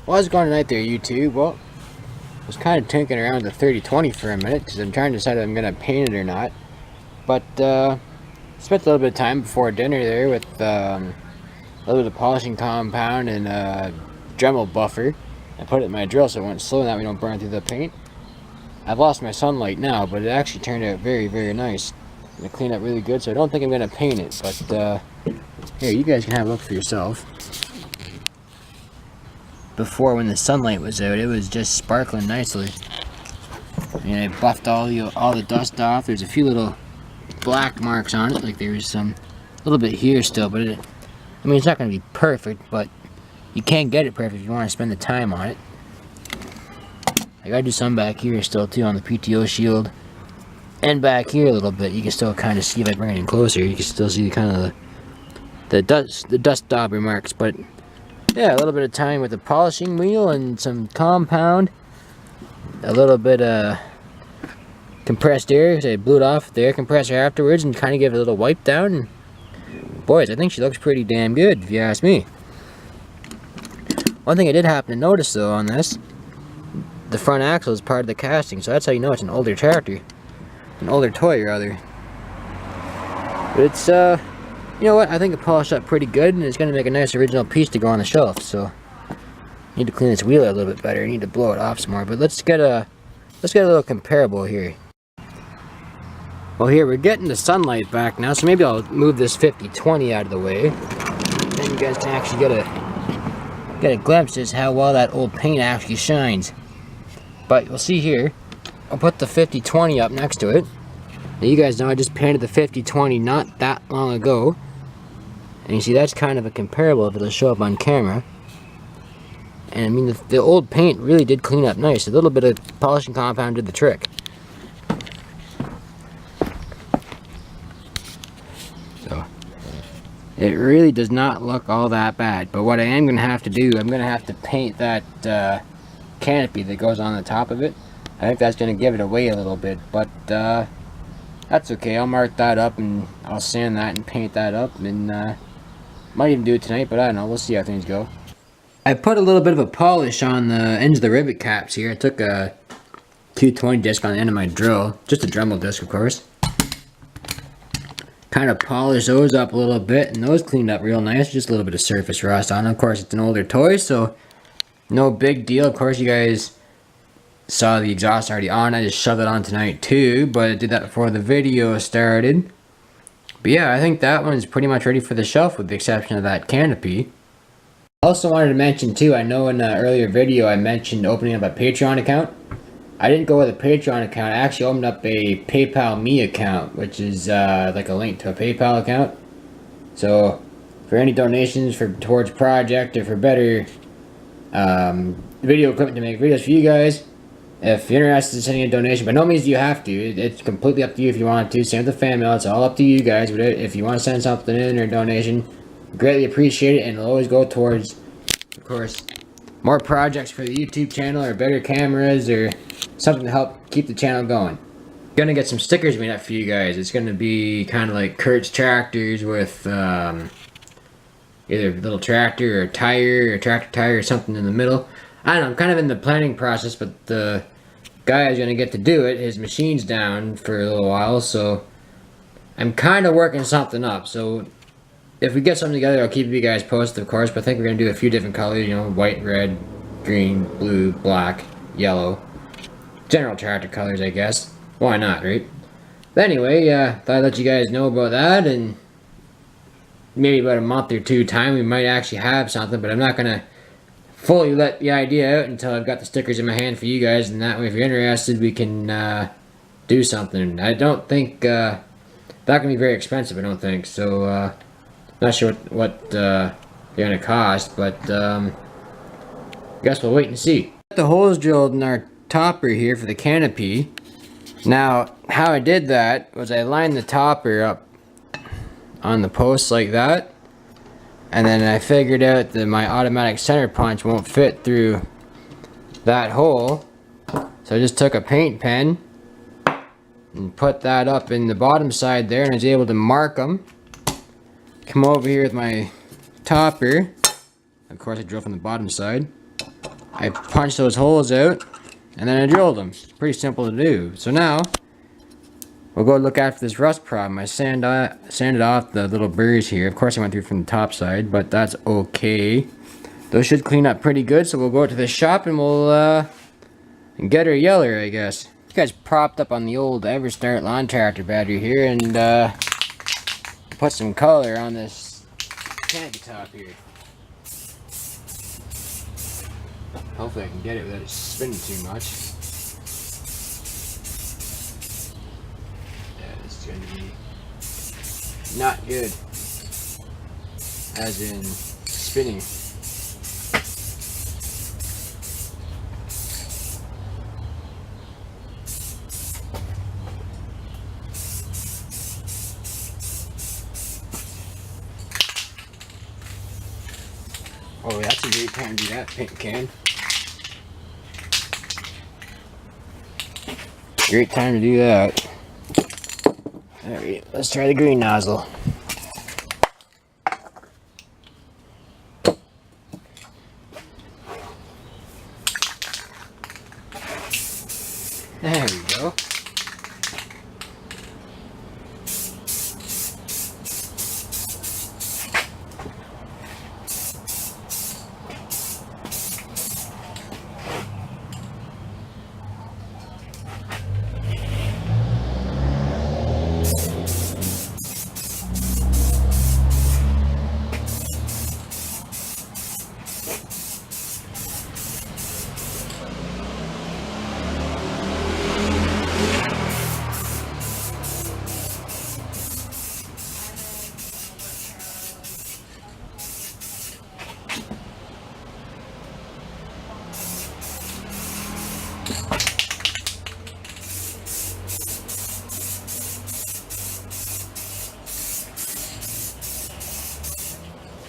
Well, how's it going tonight there, YouTube? Well, I was kind of tinkering around the 30-20 for a minute because I'm trying to decide if I'm going to paint it or not. But spent a little bit of time before dinner there with a little bit of polishing compound and Dremel buffer. I put it in my drill so it went slow and that we don't burn through the paint. I've lost my sunlight now, but it actually turned out very, very nice. It cleaned up really good, so I don't think I'm going to paint it. But here, you guys can have a look for yourself. Before, when the sunlight was out, it was just sparkling nicely. And I buffed all the dust off. There's a few little black marks on it, like there was some a little bit here still, but I mean, it's not going to be perfect, but you can't get it perfect if you want to spend the time on it. I gotta do some back here still too on the PTO shield, and back here a little bit. You can still kind of see if I bring it in closer. You can still see kind of the dust dauber marks, but yeah, a little bit of time with the polishing wheel and some compound, a little bit of compressed air because I blew it off the air compressor afterwards and kind of gave it a little wipe down. And boys, I think she looks pretty damn good if you ask me. One thing I did happen to notice though on this, the front axle is part of the casting, so that's how you know it's an older tractor, an older toy rather. But it's you know what, I think it polished up pretty good and it's going to make a nice original piece to go on the shelf. So I need to clean this wheel out a little bit better. I need to blow it off some more, but let's get a little comparable here. Well, here we're getting the sunlight back now, so maybe I'll move this 50-20 out of the way. Then you guys can actually get a glimpse as how well that old paint actually shines. But you'll see here, I'll put the 50-20 up next to it. Now you guys know I just painted the 50-20 not that long ago. And you see that's kind of a comparable if it'll show up on camera. And I mean the old paint really did clean up nice. A little bit of polishing compound did the trick. So it really does not look all that bad. But what I am going to have to do, I'm going to have to paint that canopy that goes on the top of it. I think that's going to give it away a little bit, but that's okay. I'll mark that up and I'll sand that and paint that up, and might even do it tonight, but I don't know. We'll see how things go. I put a little bit of a polish on the ends of the rivet caps here. I took a 220 disc on the end of my drill, just a Dremel disc of course. Kind of polished those up a little bit, and those cleaned up real nice. Just a little bit of surface rust on them. Of course, it's an older toy, so no big deal. Of course, you guys saw the exhaust already on. I just shoved it on tonight too, but I did that before the video started. But yeah, I think that one's pretty much ready for the shelf with the exception of that canopy. I also wanted to mention too, I know in an earlier video I mentioned opening up a Patreon account. I didn't go with a Patreon account. I actually opened up a PayPal Me account, which is like a link to a PayPal account. So for any donations towards project or for better video equipment to make videos for you guys, if you're interested in sending a donation, by no means do you have to. It's completely up to you if you want to. Same with the fan mail, it's all up to you guys. But if you want to send something in or a donation, greatly appreciate it, and it'll always go towards, of course, more projects for the YouTube channel or better cameras or something to help keep the channel going. I'm gonna get some stickers made up for you guys. It's gonna be kind of like Kurt's tractors with either a little tractor or a tire or tractor tire or something in the middle. I don't know, I'm kind of in the planning process, but the guy is going to get to do it. His machine's down for a little while, so I'm kind of working something up. So if we get something together, I'll keep you guys posted, of course, but I think we're going to do a few different colors, you know, white, red, green, blue, black, yellow. General tractor colors, I guess. Why not, right? But anyway, thought I'd let you guys know about that, and maybe about a month or two time we might actually have something, but I'm not going to fully let the idea out until I've got the stickers in my hand for you guys, and that way if you're interested we can do something. I don't think that can be very expensive, I don't think, so not sure what they're gonna cost, but I guess we'll wait and see. Got the holes drilled in our topper here for the canopy. Now how I did that was I lined the topper up on the post like that, and then I figured out that my automatic center punch won't fit through that hole, so I just took a paint pen and put that up in the bottom side there, and I was able to mark them. Come over here with my topper. Of course I drill from the bottom side. I punched those holes out, and then I drilled them. It's pretty simple to do. So now, we'll go look after this rust problem. I sanded off the little burrs here. Of course I went through from the top side, but that's okay. Those should clean up pretty good, so we'll go to the shop and we'll get her yeller, I guess. This guy's propped up on the old Everstart lawn tractor battery here, and put some color on this canopy top here. Hopefully I can get it without it spinning too much. Yeah, this is going to be not good. As in spinning. Oh, that's a great time to do that, paint can. Great time to do that. Alright, let's try the green nozzle. There we go.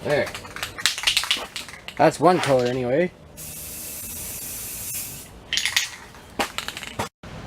There. That's one color anyway.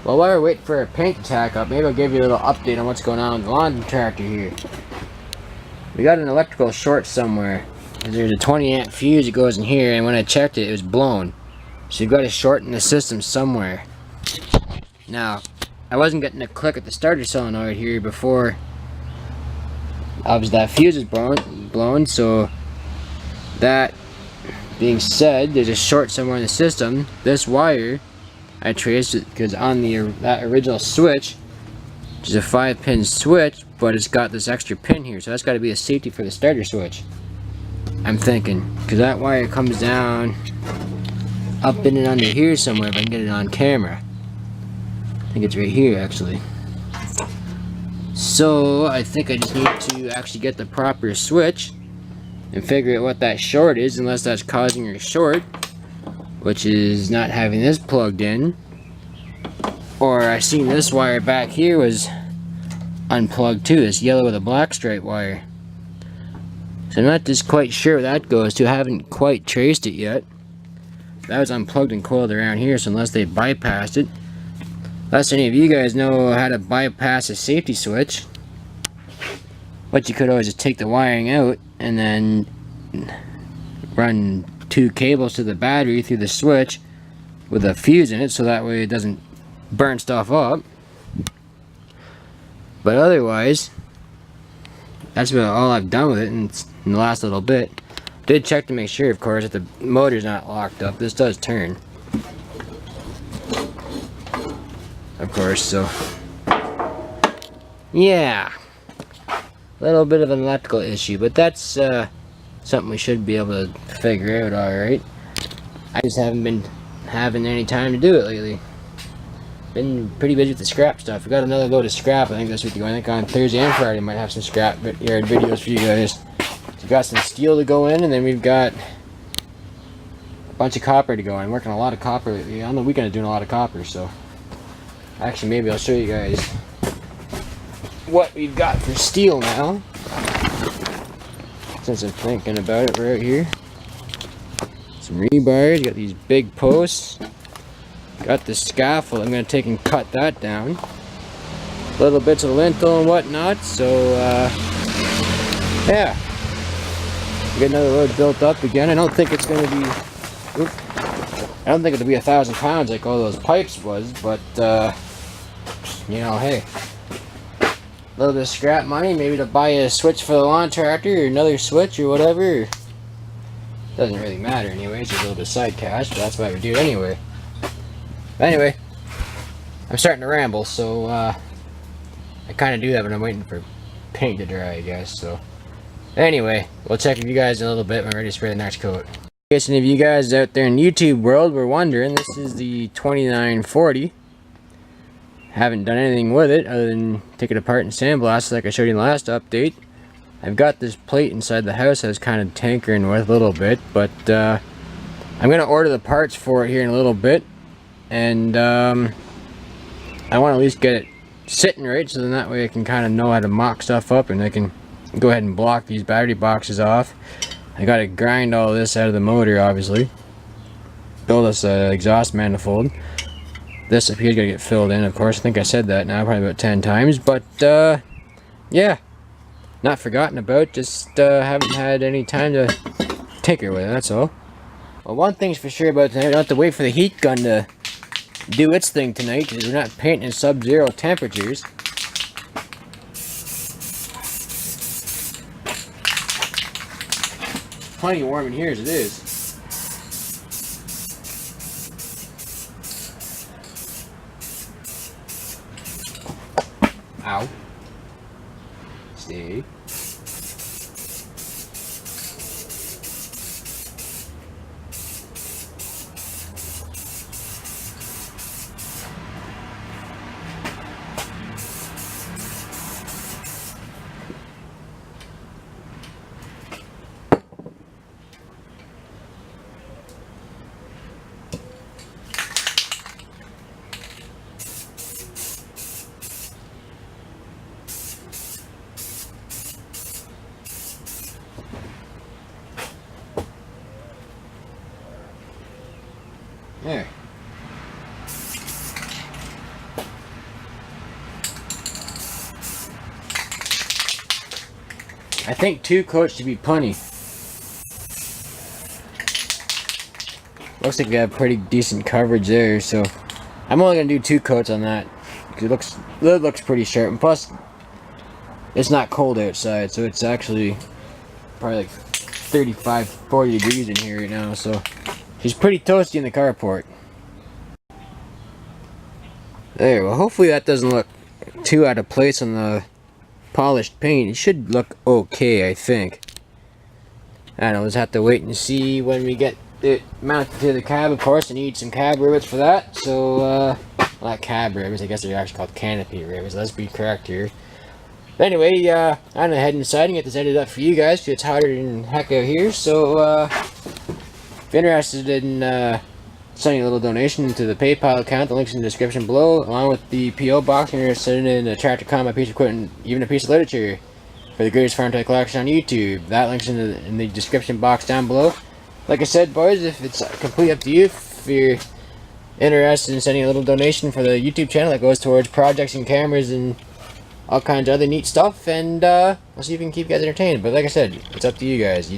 Well, while we're waiting for a paint to tack up, maybe I'll give you a little update on what's going on with the lawn tractor here. We got an electrical short somewhere. There's a 20 amp fuse that goes in here, and when I checked it, it was blown. So you've got a short in the system somewhere. Now, I wasn't getting a click at the starter solenoid here before. Obviously that fuse is blown, so that being said, there's a short somewhere in the system. This wire, I traced it because on that original switch, which is a 5-pin switch, but it's got this extra pin here, so that's got to be a safety for the starter switch. I'm thinking, because that wire comes down up in and under here somewhere. If I can get it on camera, I think it's right here actually. So I think I just need to actually get the proper switch and figure out what that short is, unless that's causing your short, which is not having this plugged in. Or I seen this wire back here was unplugged too, this yellow with a black stripe wire. So I'm not just quite sure where that goes to. I haven't quite traced it yet. That was unplugged and coiled around here, so unless they bypassed it. Unless any of you guys know how to bypass a safety switch, but you could always just take the wiring out and then run 2 cables to the battery through the switch with a fuse in it, so that way it doesn't burn stuff up. But otherwise, that's about all I've done with it in the last little bit. Did check to make sure, of course, that the motor's not locked up. This does turn, of course, so yeah, a little bit of an electrical issue, but that's something we should be able to figure out alright. I just haven't been having any time to do it lately. Been pretty busy with the scrap stuff. We got another load of scrap, I think this week. I think on Thursday and Friday might have some scrap yard videos for you guys. So we got some steel to go in, and then we've got a bunch of copper to go in. I'm working a lot of copper lately. On the weekend I'm doing a lot of copper, so actually maybe I'll show you guys what we've got for steel now, since I'm thinking about it right here. Some rebars, got these big posts, got the scaffold. I'm going to take and cut that down, little bits of lintel and whatnot. So yeah, get another load built up again. I don't think it's going to be, I don't think it'll be 1,000 pounds like all those pipes was, but you know, hey, a little bit of scrap money, maybe to buy a switch for the lawn tractor or another switch or whatever. Doesn't really matter anyway, it's just a little bit of side cash, but that's why we do it anyway. But anyway, I'm starting to ramble, so I kind of do that when I'm waiting for paint to dry, I guess. So anyway, we'll check with you guys in a little bit when we're ready to spray the next coat. In case any of you guys out there in YouTube world were wondering, this is the 2940. Haven't done anything with it other than take it apart and sandblast like I showed you in the last update. I've got this plate inside the house I was kind of tinkering with a little bit, but I'm going to order the parts for it here in a little bit, and I want to at least get it sitting right, so then that way I can kind of know how to mock stuff up, and I can go ahead and block these battery boxes off. I got to grind all this out of the motor, obviously. Build us an exhaust manifold. This up here is going to get filled in, of course. I think I said that now probably about 10 times, but yeah. Not forgotten about, just haven't had any time to tinker with it, that's all. Well, one thing's for sure about tonight, we don't have to wait for the heat gun to do its thing tonight, because we're not painting in sub-zero temperatures. Plenty warm in here as it is. Ow. Stay. There. I think 2 coats should be plenty. Looks like we have pretty decent coverage there, so I'm only gonna do 2 coats on that because it looks pretty sharp, and plus it's not cold outside, so it's actually probably like 35-40 degrees in here right now, so she's pretty toasty in the carport. There, well hopefully that doesn't look too out of place on the polished paint. It should look okay, I think. I don't know, we'll just have to wait and see when we get it mounted to the cab. Of course, I need some cab rivets for that, so, well, not cab rivets, I guess they're actually called canopy rivets, let's be correct here. But anyway, I'm gonna head inside and get this edited up for you guys, because it's hotter than heck out here, so, if you're interested in sending a little donation to the PayPal account, the link's in the description below, along with the PO box, and you're sending in a tractor combat piece of equipment, even a piece of literature for the greatest farm type collection on YouTube. That link's in the description box down below. Like I said, boys, if it's completely up to you, if you're interested in sending a little donation for the YouTube channel that goes towards projects and cameras and all kinds of other neat stuff, and we'll see if we can keep you guys entertained. But like I said, it's up to you guys.